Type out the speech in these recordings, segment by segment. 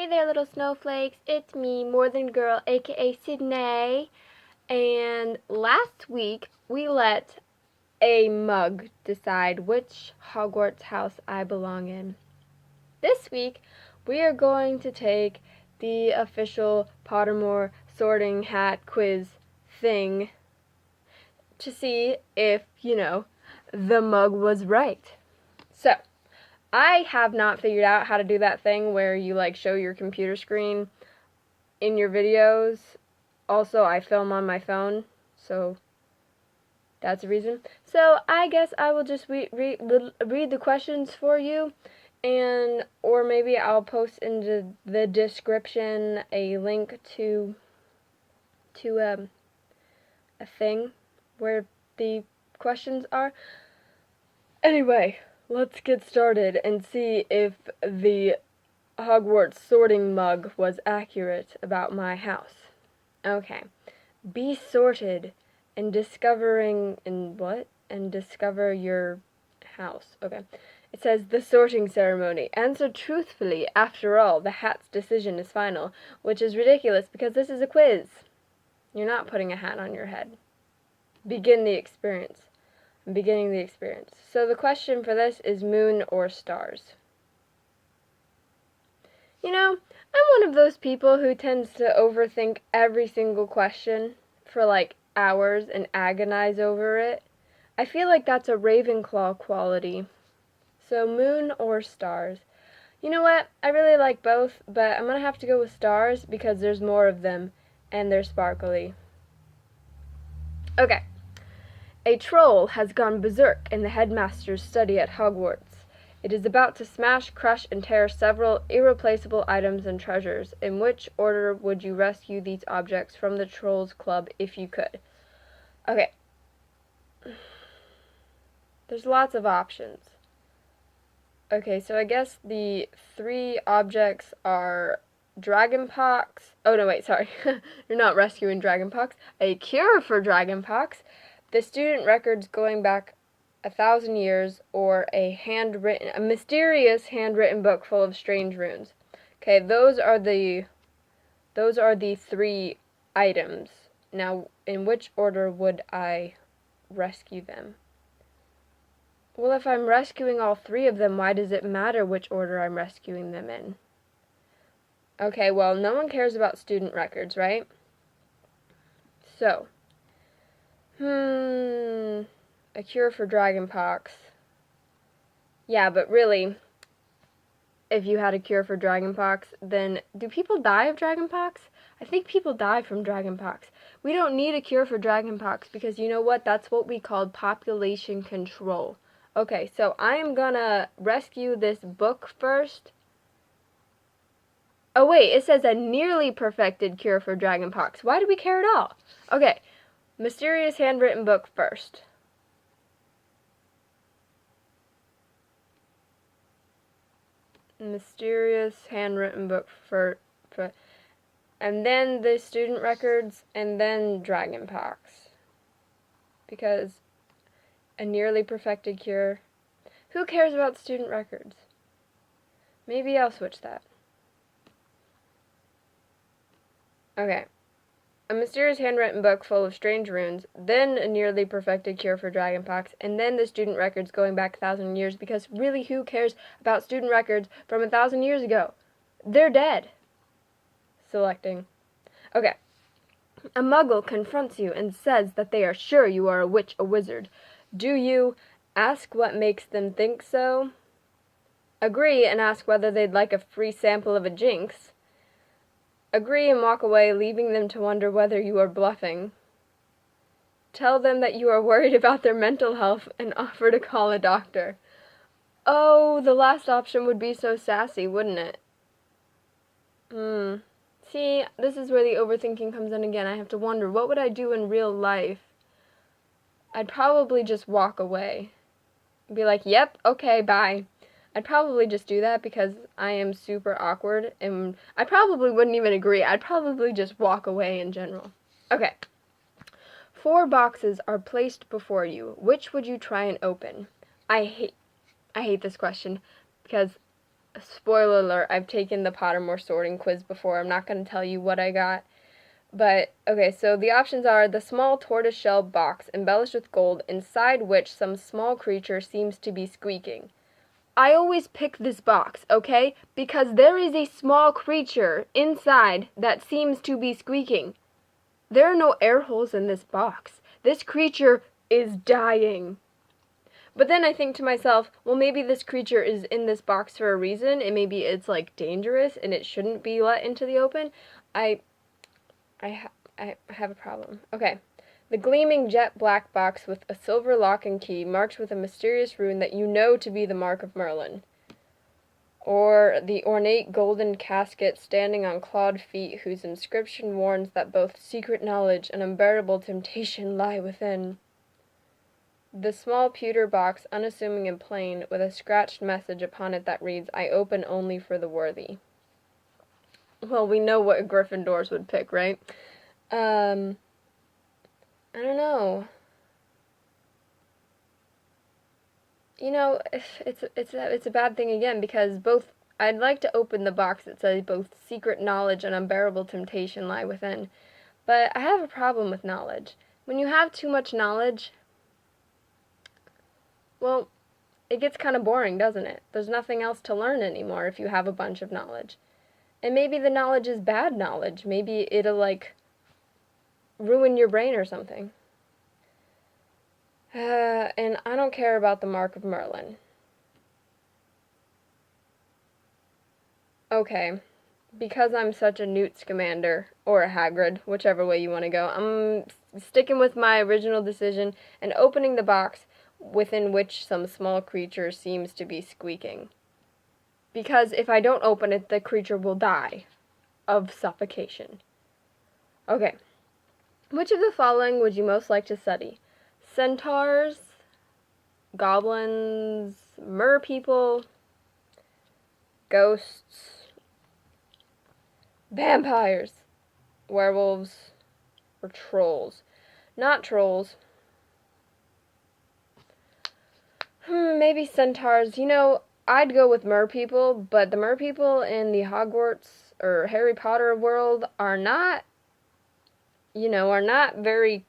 Hey there, little snowflakes. It's me, More Than Girl, aka Sydney. And last week, we let a mug decide which Hogwarts house I belong in. This week, we are going to take the official Pottermore sorting hat quiz thing to see if, the mug was right. So, I have not figured out how to do that thing where you show your computer screen in your videos. Also, I film on my phone, so that's a reason. So I guess I will just read the questions for you, or maybe I'll post into the description a link to a thing where the questions are. Anyway, let's get started and see if the Hogwarts sorting mug was accurate about my house. Okay. Be sorted and discover your house. Okay. It says the sorting ceremony. Answer truthfully. After all, the hat's decision is final, which is ridiculous because this is a quiz. You're not putting a hat on your head. Begin the experience. I'm beginning the experience. So the question for this is moon or stars. I'm one of those people who tends to overthink every single question for hours and agonize over it. I feel like that's a Ravenclaw quality. So moon or stars. You know what? I really like both, but I'm going to have to go with stars because there's more of them and they're sparkly. Okay. A troll has gone berserk in the headmaster's study at Hogwarts. It is about to smash, crush, and tear several irreplaceable items and treasures. In which order would you rescue these objects from the Trolls Club if you could? Okay. There's lots of options. Okay, so I guess the three objects are Dragonpox. Oh, no, wait, sorry. You're not rescuing Dragonpox. A cure for Dragonpox. The student records going back 1,000 years, or a mysterious handwritten book full of strange runes. Okay, those are the three items. Now, in which order would I rescue them? Well, if I'm rescuing all three of them, why does it matter which order I'm rescuing them in? Okay, well, no one cares about student records, right? So, a cure for Dragonpox. Yeah, but really, if you had a cure for Dragonpox, then do people die of Dragonpox? I think people die from Dragonpox. We don't need a cure for Dragonpox because you know what? That's what we call population control. Okay, so I am gonna rescue this book first. Oh wait, it says a nearly perfected cure for Dragonpox. Why do we care at all? Okay, mysterious handwritten book first. Mysterious handwritten book for and then the student records, and then Dragonpox. Because a nearly perfected cure. Who cares about student records? Maybe I'll switch that. Okay. A mysterious handwritten book full of strange runes, then a nearly perfected cure for Dragonpox, and then the student records going back 1,000 years, because really who cares about student records from 1,000 years ago? They're dead. Selecting. Okay. A muggle confronts you and says that they are sure you are a witch or wizard. Do you ask what makes them think so? Agree and ask whether they'd like a free sample of a jinx? Agree and walk away, leaving them to wonder whether you are bluffing? Tell them that you are worried about their mental health and offer to call a doctor. Oh, the last option would be so sassy, wouldn't it? See, this is where the overthinking comes in again. I have to wonder, what would I do in real life? I'd probably just walk away. Be like, yep, okay, bye. I'd probably just do that because I am super awkward, and I probably wouldn't even agree. I'd probably just walk away in general. Okay. 4 boxes are placed before you. Which would you try and open? I hate this question because Spoiler alert, I've taken the Pottermore sorting quiz before. I'm not going to tell you what I got. But, okay, so the options are the small tortoiseshell box embellished with gold, inside which some small creature seems to be squeaking. I always pick this box, okay? Because there is a small creature inside that seems to be squeaking. There are no air holes in this box. This creature is dying. But then I think to myself, well, maybe this creature is in this box for a reason, and maybe it's, like, dangerous, and it shouldn't be let into the open. I have a problem. Okay. The gleaming jet black box with a silver lock and key marked with a mysterious rune that you know to be the mark of Merlin. Or the ornate golden casket standing on clawed feet whose inscription warns that both secret knowledge and unbearable temptation lie within. The small pewter box, unassuming and plain, with a scratched message upon it that reads, I open only for the worthy. Well, we know what Gryffindors would pick, right? I don't know. You know, it's a bad thing again, because I'd like to open the box that says both secret knowledge and unbearable temptation lie within. But I have a problem with knowledge. When you have too much knowledge, well, it gets kind of boring, doesn't it? There's nothing else to learn anymore if you have a bunch of knowledge. And maybe the knowledge is bad knowledge. Maybe it'll, like, ruin your brain or something. And I don't care about the Mark of Merlin. Okay, because I'm such a Newt Scamander, or a Hagrid, whichever way you want to go, I'm sticking with my original decision and opening the box within which some small creature seems to be squeaking. Because if I don't open it, the creature will die of suffocation. Okay. Which of the following would you most like to study? Centaurs, goblins, merpeople, ghosts, vampires, werewolves, or trolls? Not trolls. Maybe centaurs. You know, I'd go with merpeople, but the merpeople in the Hogwarts or Harry Potter world are not, are not very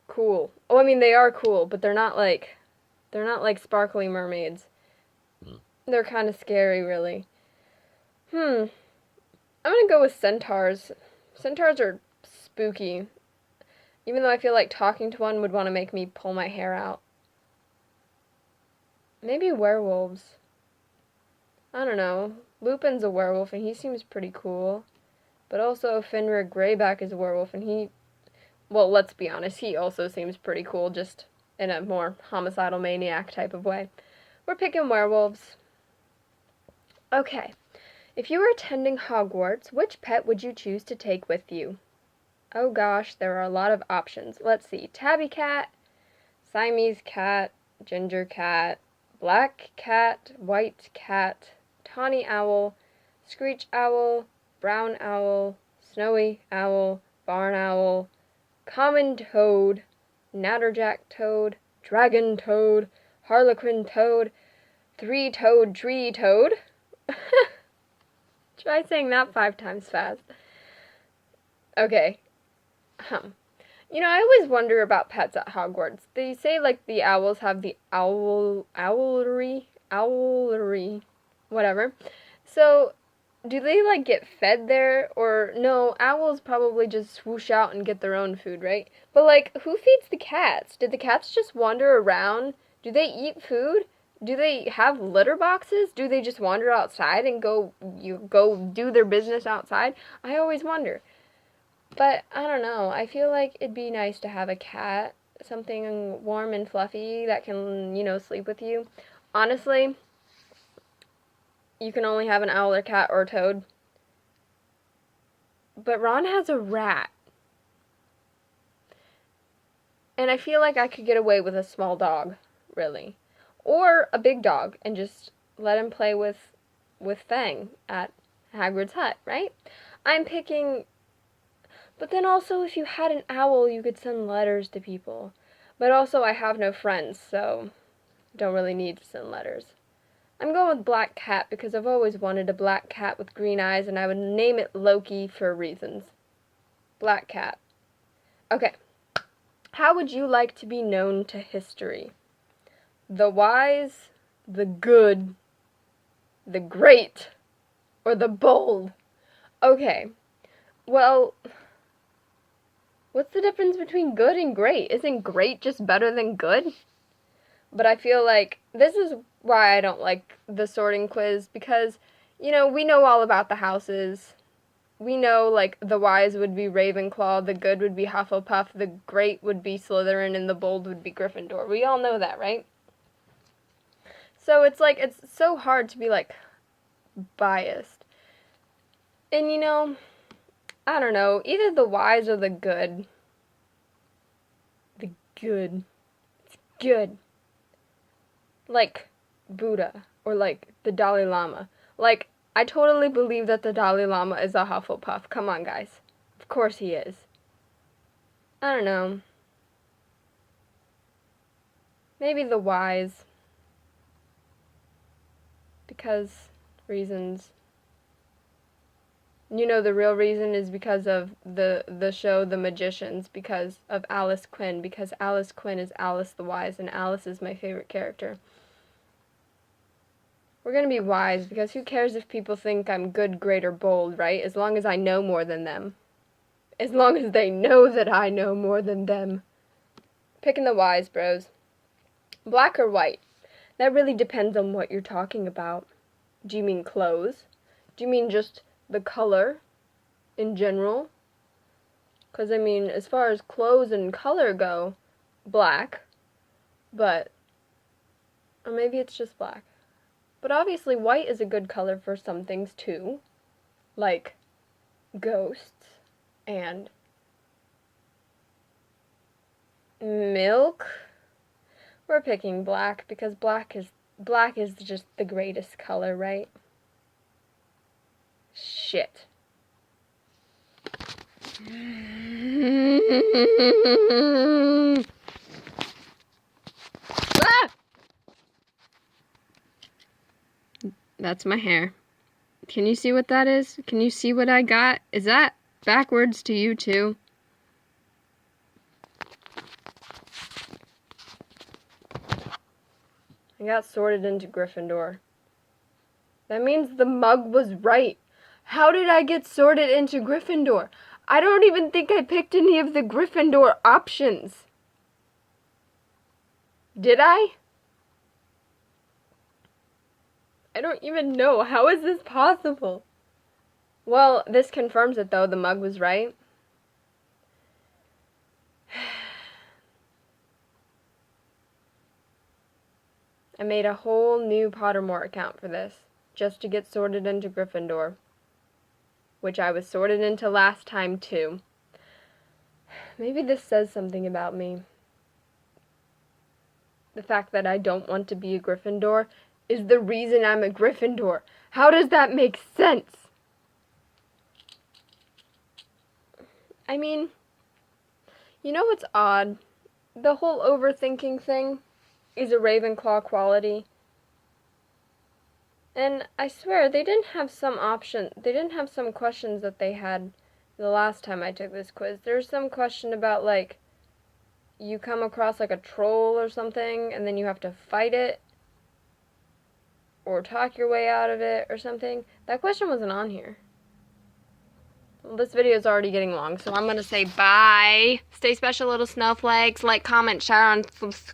cool. Oh, I mean, they are cool, but they're not like sparkly mermaids. They're kind of scary, really. I'm gonna go with centaurs. Centaurs are spooky. Even though I feel like talking to one would want to make me pull my hair out. Maybe werewolves. I don't know. Lupin's a werewolf, and he seems pretty cool. But also, Fenrir Greyback is a werewolf, and well, let's be honest, he also seems pretty cool, just in a more homicidal maniac type of way. We're picking werewolves. Okay. If you were attending Hogwarts, which pet would you choose to take with you? Oh gosh, there are a lot of options. Let's see. Tabby cat, Siamese cat, ginger cat, black cat, white cat, tawny owl, screech owl, brown owl, snowy owl, barn owl, common toad, natterjack toad, dragon toad, harlequin toad, three-toed tree toad. Try saying that 5 times fast. Okay. I always wonder about pets at Hogwarts. They say, like, the owls have the owlery, whatever. So, do they, like, get fed there? Or, no, owls probably just swoosh out and get their own food, right? But, like, who feeds the cats? Did the cats just wander around? Do they eat food? Do they have litter boxes? Do they just wander outside and go do their business outside? I always wonder. But, I don't know. I feel like it'd be nice to have a cat. Something warm and fluffy that can, sleep with you. Honestly, you can only have an owl or cat or a toad. But Ron has a rat. And I feel like I could get away with a small dog, really. Or a big dog, and just let him play with Fang at Hagrid's hut, right? I'm picking... But then also, if you had an owl, you could send letters to people. But also, I have no friends, so don't really need to send letters. I'm going with black cat because I've always wanted a black cat with green eyes, and I would name it Loki for reasons. Black cat. Okay. How would you like to be known to history? The wise, the good, the great, or the bold? Okay. Well, what's the difference between good and great? Isn't great just better than good? But I feel like this is why I don't like the sorting quiz, because, we know all about the houses. We know, like, the wise would be Ravenclaw, the good would be Hufflepuff, the great would be Slytherin, and the bold would be Gryffindor. We all know that, right? So it's like, it's so hard to be, like, biased. And, I don't know, either the wise or the good. The good. It's good. Like Buddha, or like the Dalai Lama. Like, I totally believe that the Dalai Lama is a Hufflepuff. Come on, guys. Of course he is. I don't know. Maybe the wise. Because reasons. The real reason is because of the show The Magicians, because of Alice Quinn, because Alice Quinn is Alice the Wise, and Alice is my favorite character. We're gonna be wise, because who cares if people think I'm good, great, or bold, right? As long as I know more than them. As long as they know that I know more than them. Picking the wise, bros. Black or white? That really depends on what you're talking about. Do you mean clothes? Do you mean just the color in general? Because, I mean, as far as clothes and color go, black. But, or maybe it's just black. But obviously white is a good color for some things too. Like ghosts and milk. We're picking black because black is just the greatest color, right? Shit. Ah! That's my hair. Can you see what that is? Can you see what I got? Is that backwards to you too? I got sorted into Gryffindor. That means the mug was right. How did I get sorted into Gryffindor? I don't even think I picked any of the Gryffindor options. Did I? I don't even know. How is this possible? Well, this confirms it though. The mug was right. I made a whole new Pottermore account for this, just to get sorted into Gryffindor, which I was sorted into last time too. Maybe this says something about me. The fact that I don't want to be a Gryffindor is the reason I'm a Gryffindor. How does that make sense? I mean, you know what's odd? The whole overthinking thing is a Ravenclaw quality. And I swear, they didn't have some questions that they had the last time I took this quiz. There's some question about, like, you come across, like, a troll or something, and then you have to fight it, or talk your way out of it, or something. That question wasn't on here. Well, this video is already getting long, so I'm gonna say bye. Stay special, little snowflakes. Like, comment, share, and subscribe.